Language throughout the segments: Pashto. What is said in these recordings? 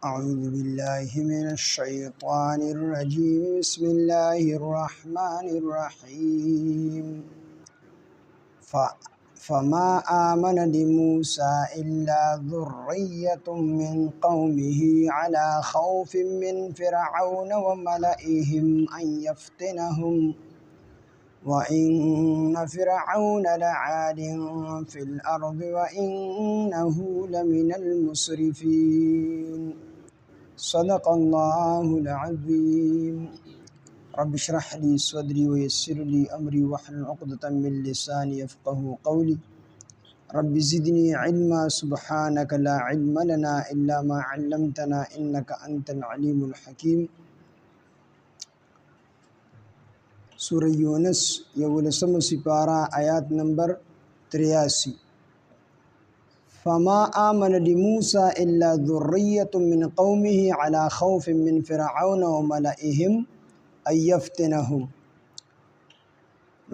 أعوذ بالله من الشيطان الرجيم بسم الله الرحمن الرحيم فما آمن لموسى إلا ذرية من قومه على خوف من فرعون وملئهم أن يفتنهم وإن فرعون لعال في الأرض وإنه لمن المسرفين صدق الله العظيم. رب اشرح لي صدري ويسر لي أمري واحلل عقدة من لساني يفقه قولي. رب زدني علما سبحانك لا علم لنا إلا ما علمتنا إنك أنت العليم الحكيم. سورة یونس یولسم سپارہ آیات نمبر 83. فما آمن لموسى إلا ذرية من قومه على خوف من فرعون وملئهم أن يفتنهم.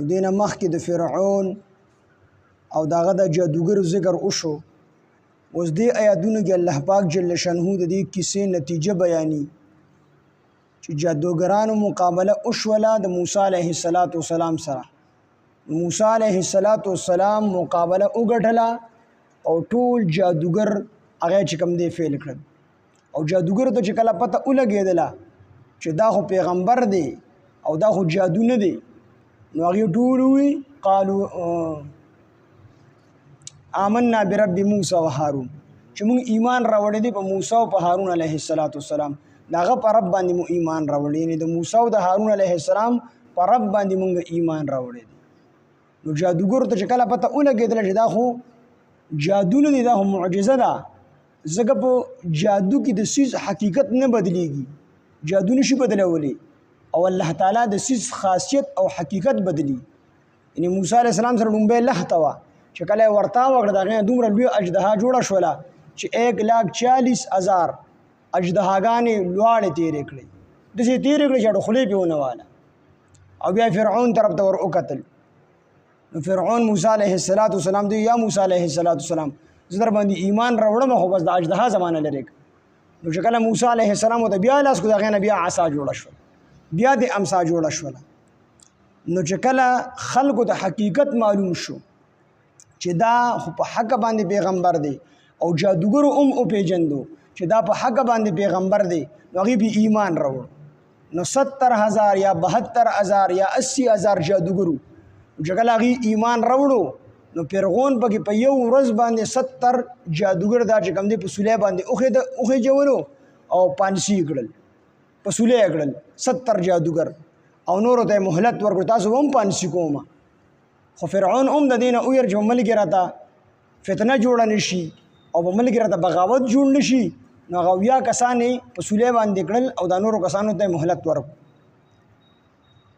دین مخکې د فرعون او داغه د جادوګر ذکر وشو. اوس دې آیاتونو کې الله پاک جل شانه د دې کیسې نتیجه بیانې چې جادوګرانو مقابله وشوله د موسی علیه السلام سره. موسی علیه السلام مقابله وګټله او ټول جادوګر هغه چې کوم دی فیل کړل. او جادوګر ته چې کله پته ولګېدله چې دا خو پیغمبر دی او دا خو جادو نه دی، نو هغې ټول ووی قالو آمنا برب موسی و هارون، چې موږ ایمان راوړی دی په موسی او په هارون علیه السلام. د هغه په رب باندې مو ایمان راوړی، یعنې د موسی او د هارون علیه السلام په رب باندې موږ ایمان راوړی دی. نو جادوګر ته چې کله پته ولګېدله چې دا خو جادو نه دی، دا خو معجزه ده، ځکه په جادو کې د سیز حقیقت نه بدلیږي، جادو نشي بدلولی، او الله تعالی د سیز خاصیت او حقیقت بدلی. یعنې موسی علیه السلام سره لومبۍ لهته وه چې کله یې ورتا وکړه د هغې دومره لوی اژدها جوړه شوله چې 1,40,000 اژدهاګانې لواړې تېرې کړې، داسې تېرې کړې چې اډو خولې پې ونه واله. او بیا فرعون طرف ته ور وکتل. نو فرعون موسی علیه السلام دی یا موسی علیه السلام زه در باندې ایمان راوړم، خو بس د اژدها زمانه لرې کړه. نو چې کله موسی علیه السلام ورته بیا لاس کړو د هغې نه بیا عصا جوړه شوله، بیا د امسا جوړه شوله. نو چې کله خلکو ته حقیقت معلوم شو چې دا خو په حق باندې پیغمبر دی او جادوګرو وپېژندو چې دا په حق باندې پیغمبر دی، نو هغې به ایمان راوړ. نو 70,000 یا 72,000 یا 80,000 جادوګرو چې کله هغې ایمان راوړو، نو فرعون پکې په یو ورځ باندې 70 جادوګر دا چې کوم دی په سولی باندې وخېجولو او پانسي یې کړل، په سولی یې کړل 70 جادوګر، او نورو ته یې مهلت ورکړو تاسو به هم پانسي کومه. خو فرعون هم د دې نه وویل چې په ملک کې راته فتنه جوړه نه شي او په ملک کې راته بغاوت جوړ نه شي. نو هغه 70 کسان یې په سولی باندې کړل او دا نورو کسانو ته یې مهلت ورکړو.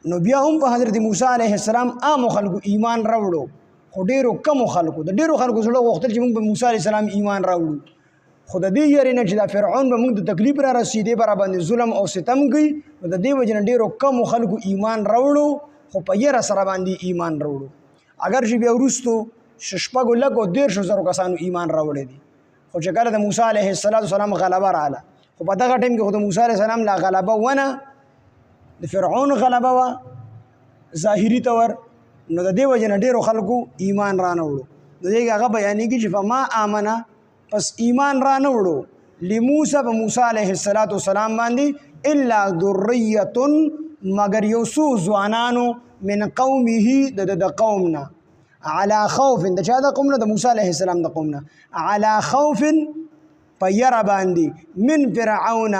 نو بیا هم په حضرت موسی علیه السلام عامو خلکو ایمان راوړو، خو ډېرو کمو خلکو، د ډېرو خلکو زړه غوښتل چې موږ په موسی علیه السلام ایمان راوړو، خو د دې یارې نه چې دا فرعون به موږ د تکلیف را رسېدې به را باندې ظلم او ستم کوي، نو د دې وجې نه ډېرو کمو خلکو ایمان راوړو، خو په یره سره باندې ایمان راوړو. اگر چې بیا وروستو 6,13,000 کسانو ایمان راوړی دی، خو چې کله د موسی علیه السلام غلبه راغله، خو په دغه ټیم کې خو د موسی علیه السلام لا غلبه ونه، د فرعون غلبه وه ظاهري طور، نو د دې وجې نه ډېرو خلکو ایمان را نه وړو. د دې کې هغه بیانېږي چې فما آمنه، پس ایمان را نه وړو لموسی په موسی علیه السلام باندې الا ذریة مگر یو څو ځوانانو من قومه د قومنا علی خوف، د چا د قوم نه؟ د موسی علیه السلام د قوم نه. علی خوف په یره باندې من فرعون،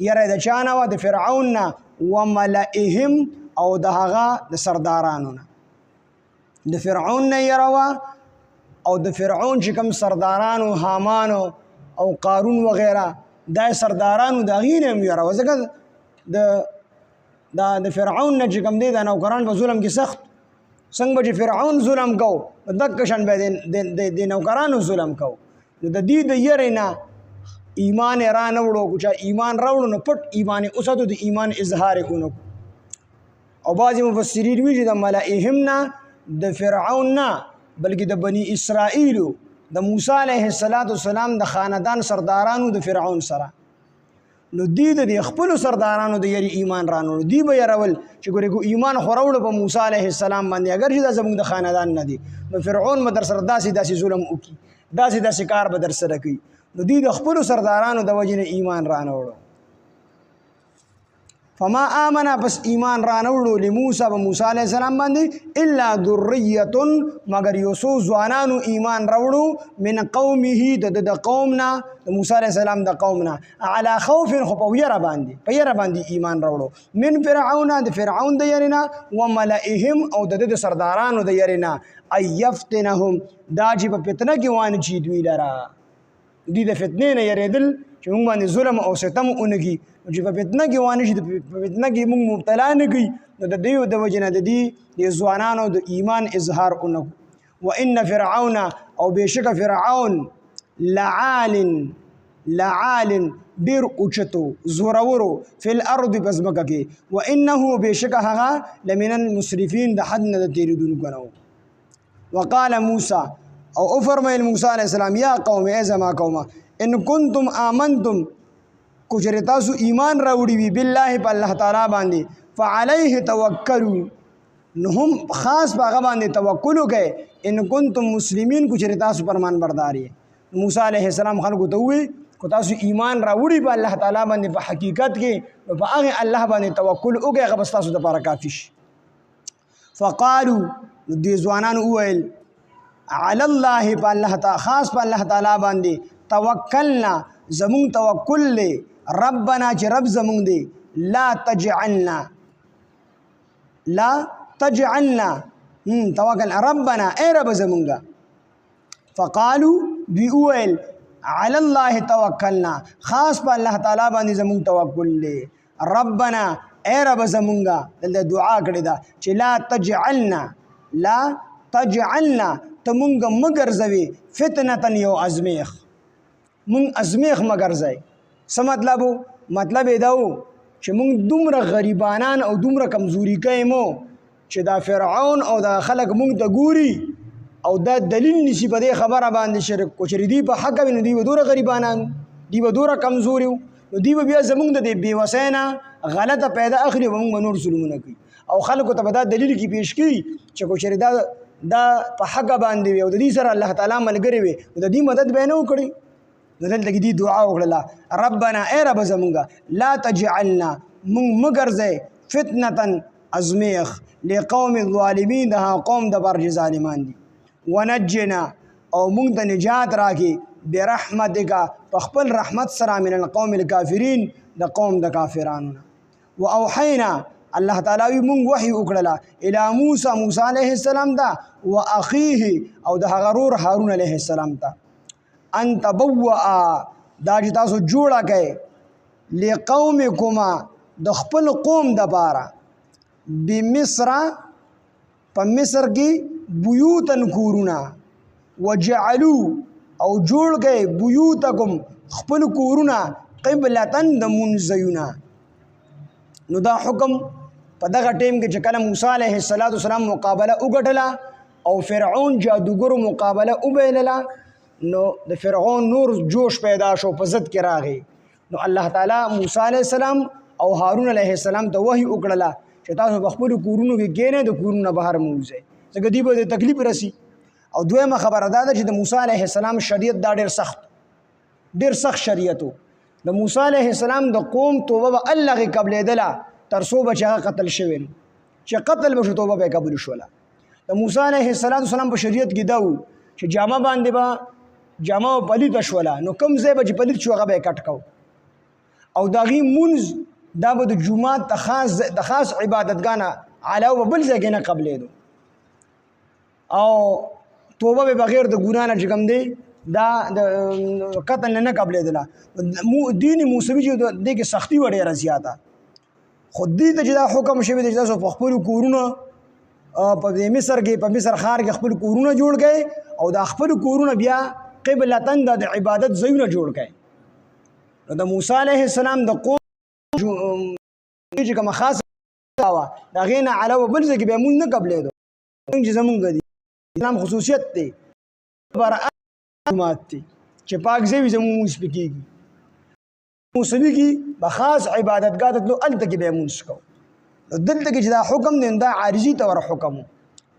یره د چا نه وه؟ د فرعون نه، وملئهم او د هغه د سردارانو نه. د فرعون نه یره وه او د فرعون چې کوم سردارانو حامانو او قارون وغیره دا سردارانو د هغې نه هم یره وه، ځکه د فرعون نه چې کوم دی دا نوکران په ظلم کې سخت، څنګه به چې فرعون ظلم کو دقه شان به د نوکرانو ظلم کو. نو د دې د یرې نه ایمان یې را نه وړو، چې ایمان راوړو نو پټ ایمان یې وساتو، د ایمان اظهار یې ونه کړو. او بعضې مفسرین وایي چې د ملائهم نه د فرعون نه بلکې د بني اسرائیلو د موسی علیه السلام د خاندان سردارانو د فرعون سره نو دی د خپل سردارانو د یری ایمان رانو دی به يرول چې ګورې ایمان خوروړ په موسی علیه السلام باندې اگر چې زموږ د خاندان نه دی نو فرعون مدر سر داسې ظلم وکي داسې کار به در سره کوي نو دی د خپل سردارانو د وجنه ایمان رانوړو فما آمنا پس ایمان رانوړو لموسی به موسی علیه السلام باندې الا ذریه مگر یوسو ځوانانو ایمان راوړو من قومه د قومنا د موسی علیه السلام د قومنا علی خوف خو په یره باندې ایمان راوړو من فرعون د فرعون د یرینا وملئهم او د سردارانو د یرینا ایفتنهم دا چې په فتنه کې وانه چی دوی لرا دی د فتنې نه یریدل چې موږ باندې ظلم او ستم اونګي چې په فتنه کې وانه شي په فتنه کې موږ مبتلا نه کی نو د دیو د وجنه د دې ځوانانو د ایمان اظهار اونګو وان فرعون او بشک فرعون لعال ډیر اوچتو زورورو فی الارض بزمکه کې وانه بشک هغه لمن المسرفین د حد نه تیریدونکو نو وقال موسی او فرمایل موسی علیہ السلام یا قوم ای زما قومه ان کنتم آمنتم کچر تاسو ایمان راوړی وی بالله په الله تعالی باندې فعليه توکلوا نو هم خاص باغ باندې توکل وکئ ان کنتم مسلمین کچر تاسو فرمان برداری موسی علیہ السلام خلکو ته وی کو تاسو ایمان راوړی په الله تعالی باندې په حقیقت کې په هغه الله باندې توکل وکئ هغه بس تاسو د لپاره کافی شي فقالوا دې ځوانان وویل علی الله په الله تعالی خاص په الله تعالی باندې توکلنا زمون توکل له ربنا چې رب زمون دی لا تجعلنا توکل ربنا ای رب زمونگا فقالوا بیویل علی الله توکلنا خاص په الله تعالی باندې زمون توکل له ربنا ای رب زمونگا دلته دعا کړی دا چې لا تجعلنا تمونگا مگرزوی فتنة یو ازمیخ مونږ ازمیخ مګرځای څه مطلب داو چې مونږ دومره غریبانان او دومره کمزوري کایمو چې دا فرعون او دا خلک مونږ ته ګوري او دا دلیل نشي په دې خبره باندې شرک کو چې دی په حق باندې دی دوره غریبانان دی دوره کمزوري نو دی بیا زمونږ د بے وسینا غلطه پیدا اخلي مونږ نور ظلمونه کوي او خلکو ته دا دلیل کی پیش کی چې کو دا په حق باندې او د دې سره الله تعالی ملګری وي د دې مدد به نه وکړي دلته کې دی دعا وکړه ربنا ای رب زمونږه لا تجعلنا مګرځه فتنه ازمیخ لقوم الظالمین ده قوم د برج ظالمان دي ونجنا او مونږ ته نجات راکې برحمتک په خپل رحمت سره من القوم الكافرین د قوم د کافرانو واوحینا الله تعالی مونږ وحی وکړه الی موسی علیه السلام دا واخیه او د غرور هارون علیه السلام ته ان تبوء دا چې تاسو جوړه کړئ لقومکما د خپل قوم د پاره بمصر په مصر کې بیوتن کورونه وجعلوا او جوړ کړئ بیوتکم خپل کورونه قبلتن د منزیونه نو دا حکم په دغه ټیم کې چې کله موسی علیه السلام مقابله وګټله او فرعون جادوګر مقابله وبیلله نو د فرعون نور جوش پیدا شو په ضد کې راغی نو الله تعالی موسی علیه السلام او هارون علیه السلام ته وحی وکړله چې تاسو په خپل کورونو کې کېنه د کورونو بهر موځئ ځکه دی به تکلیف رسی او دویمه خبره دا ده چې د موسی علیه السلام شریعت دا ډیر سخت شریعت د موسی علیه السلام د قوم توبه به الله کې قبلېدله تر څو به چې هغه قتل شوی چې قتل به شو توبه به قبول شوله د موسی علیه السلام په شریعت کې دا و چې جامه باندې به جامه پلیت شوله نو کوم ځای به چې پلیت شو هغه به کټ کو او داغي مونږ دا به د جمعات د خاص عبادتګانه علاوه بل ځای کې نه قبلېدو او توبه به بغیر د ګناه نه چې کوم دی دا د قتل نه قبلېدله دین موسوي چې دې کې سختی و ډېره زیاته خو دې ته چې دا حکم شوی دی چې تاسو په خپلو کورونه په مصر ښار کې خپل کورونه جوړ کړئ او دا خپل کورونه بیا قبلتن د عبادت ځایونه جوړ کړئ نو د موسی علیه السلام د قوم چې کومه خاصه وه د هغې نه علاوه بل ځای کې بیا مونږ نه قبلېدو چې زمونږ دي اسلام خصوصیت دی چې پاک ځای وي زمونږ مونځ پکې کېږي موسوي کې به خاص عبادتګاه ته تلو هلته کې به یې مونځ کوو. دلته کې چې دا حکم دی دا عارضي طور حکم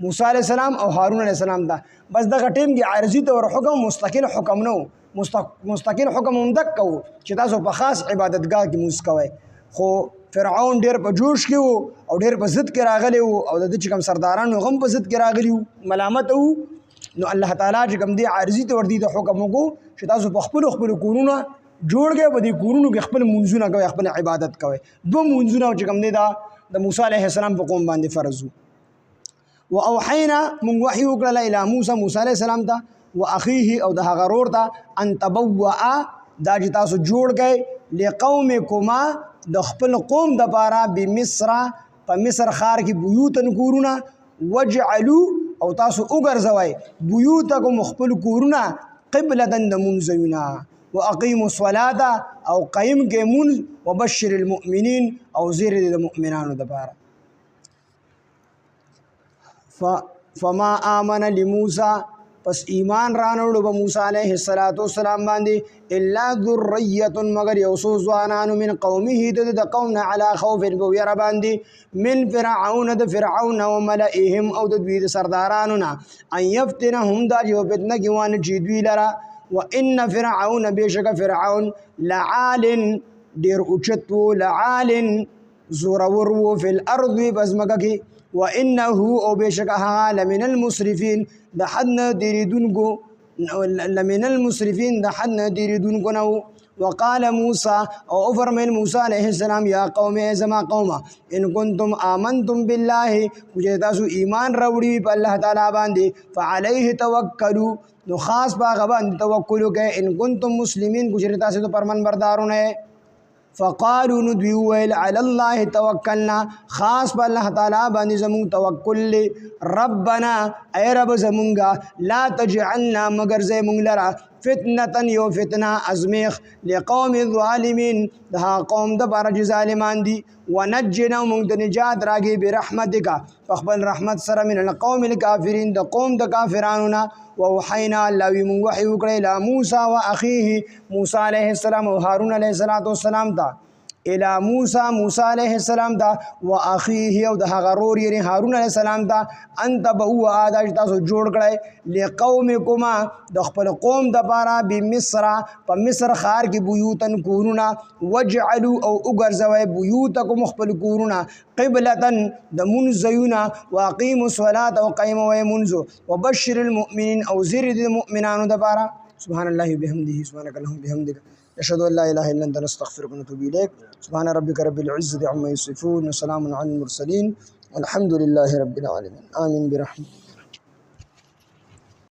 موسی علیه السلام او هارون علیه السلام ته بس دغه ټیم کې عارضي طور حکم مستقل حکم نه و. مستقل حکم هم دک کوو چې تاسو په خاص عبادتګاه کې مونځ کوئ. خو فرعون ډېر په جوش کې و او ډېر په ضد کې راغلی و او د چې کوم سرداران هم په ضد کې راغلي وو ملامت وو. نو الله تعالی چې کوم دی عارضي طور دی د حکم وکړو چې تاسو په خپلو کورونه جوړ کړئ په دې کورونو کې خپل مونځونه کوئ خپل عبادت کوئ. دوه مونځونه چې کوم دی دا د موسی علیه السلام په قوم باندې فرض وو. واوحینا مونږ وحی وکړل الی موسی علیه السلام ته و اخیه او د هغه ورور ته ان تبوأ دا چې تاسو جوړ کړئ لقومکما د خپل قوم دپاره بمصر په مصر ښار کې بیوتن کورونه وجعلوا او تاسو وګرځوئ بیوتکم خپل کورونه قبلتن د مونځونه واقیموا الصلاة او قیم کې مونځ وبشر المؤمنین او زیر د مؤمنانو دپاره. فما آمن لموسی پس ایمان رانوړو به موسی علیه السلام باندې الا ذریة مگر یو څو ځوانانو من قومه د قوم نه علی خوف په ویره باندې من فرعون د فرعون او ملئهم او د دوی د سردارانو نه ان یفتنهم دا چې فتنه کې وانه چې دوی لره وان فرعون بشک فرعون لعال ډیر اوچت و لعال زورور و فی الارض بزمکه کې وانه او بشک هغه لمن المسرفین د حد نه دیریدونکو لمن المسرفین د حد نه دیریدونکو نه. وقال موسی او فرمایل موسی علیه السلام یا قوم زما قومه ان کنتم آمنتم بالله چې تاسو ایمان راوړي په الله تعالی باندې فعليه توکلوا نو خاص باغ باندې توکل وکړئ ان کنتم مسلمین چې تاسو ته فرمان بردارونه. فقالوا ندوی ویل علی الله توکلنا خاص په الله تعالی باندې زمون توکل ربنا ای رب زمونږه لا تجعلنا مگر زمون لرا فتنه یو فتنه ازمیخ لقوم الظالمین دا قوم د بار ظالمان دي ونجنا مونږ د نجات راګي برحمتک فخبل رحمت سره من القوم الكافرین د قوم د کافرانو نه. ووحینا الله من وحی وکړی لا موسی و اخیه موسی علیه السلام او هارون علیه السلام ته الى موسی علیه السلام ته و اخیه او د هغه ورور یعنی هارون علیه السلام ته انت بهو ادا تاسو جوړ کړئ لقومکما د خپل قوم د پاره بمصر په مصر ښار کې بیوتن کورونه وجعلوا او وګرځوئ بیوتکم خپل کورونه قبلتن د منځونه واقیموا الصلاة او قیموئ منځ وبشر المؤمنین او زیر د مؤمنانو د پاره. سبحان الله بحمده سبحانك اللهم بحمدك أشهد أن لا إله إلا أنت نستغفرك ونتوب إليك. سبحان ربك رب العزة عما يصفون وسلام على المرسلين والحمد لله رب العالمين آمين برحمته.